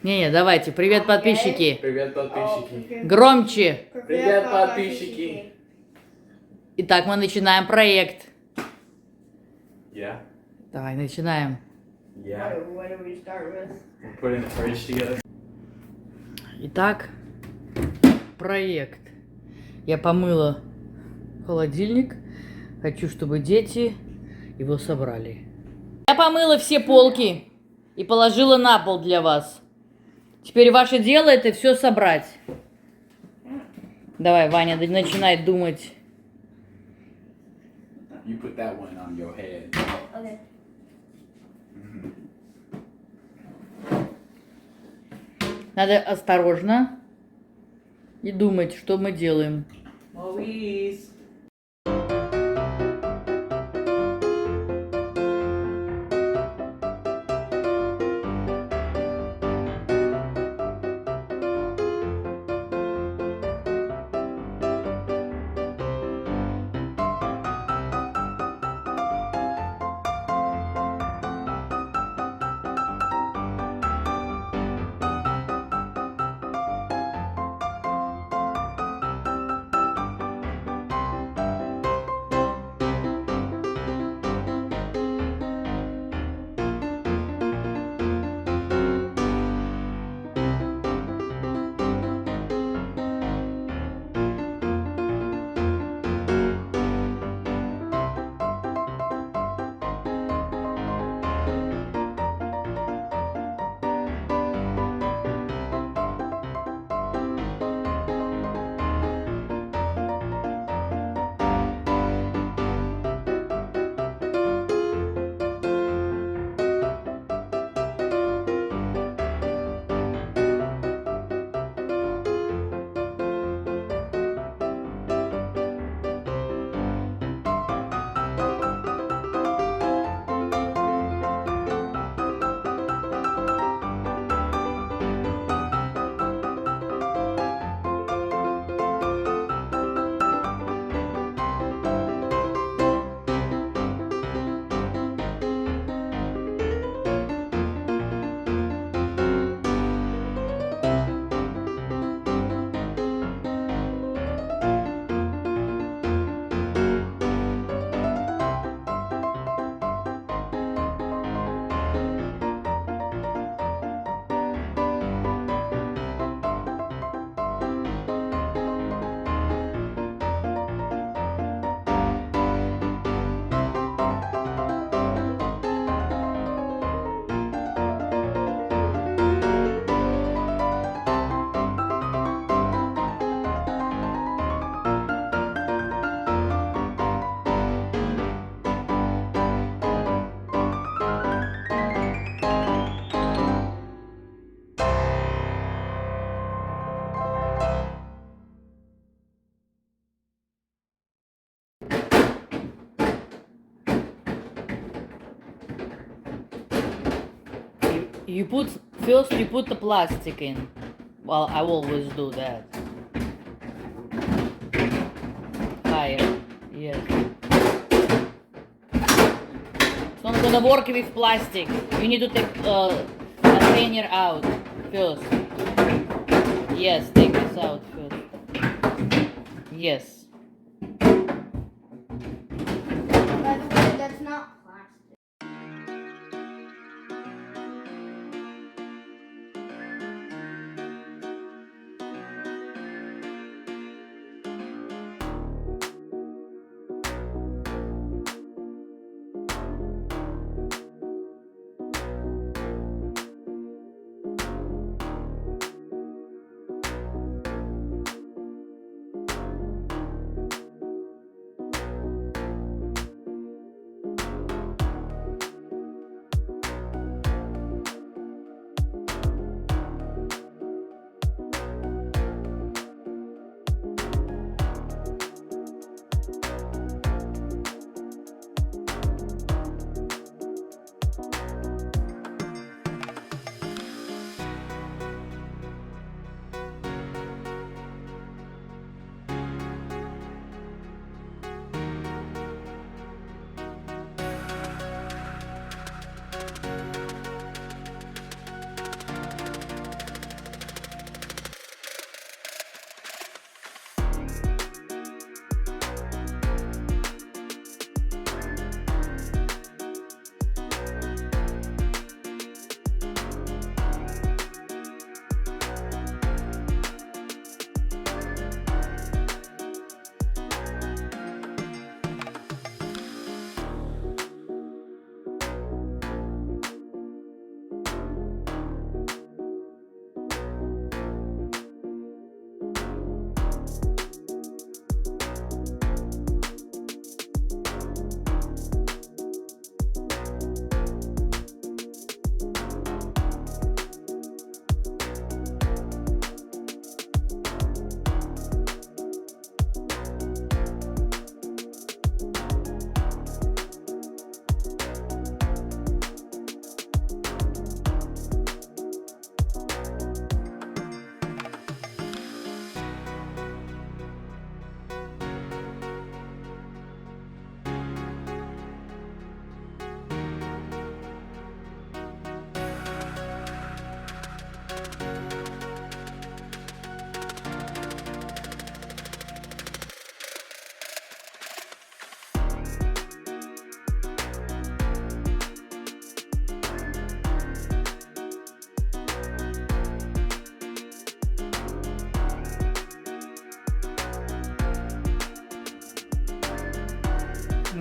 Не, давайте. Привет, подписчики. Привет, подписчики. Громче. Привет, подписчики. Итак, мы начинаем проект. Yeah. Давай, начинаем. Yeah. What do we start with? We're putting the fridge together. Итак, проект. Я помыла холодильник. Хочу, чтобы дети его собрали. Я помыла все полки и положила на пол для вас. Теперь ваше дело это все собрать. Давай, Ваня, начинай думать. You put that one on your head. Okay. Надо осторожно и думать, что мы делаем. Maurice. You put first you put the plastic in. Well, I always do that. Higher, yes. So I'm gonna work with plastic. You need to take container out first. Yes, take this out first. Yes. By the way, that's not plastic.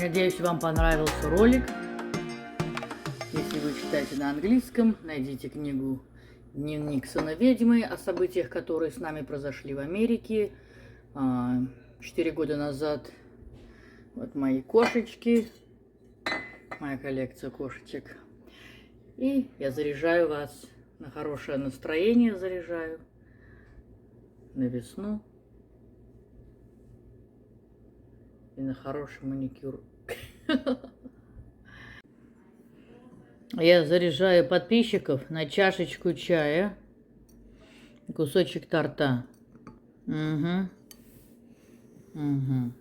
Надеюсь, вам понравился ролик. Если вы читаете на английском, найдите книгу «Дневник сына ведьмы» о событиях, которые с нами произошли в Америке 4 года назад. Вот мои кошечки, моя коллекция кошечек. И я заряжаю вас на хорошее настроение, заряжаю на весну и на хороший маникюр. Я заряжаю подписчиков на чашечку чая, кусочек торта. Угу. Угу.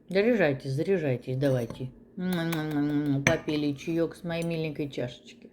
Заряжайтесь, заряжайтесь, давайте. Попили чаек с моей миленькой чашечки.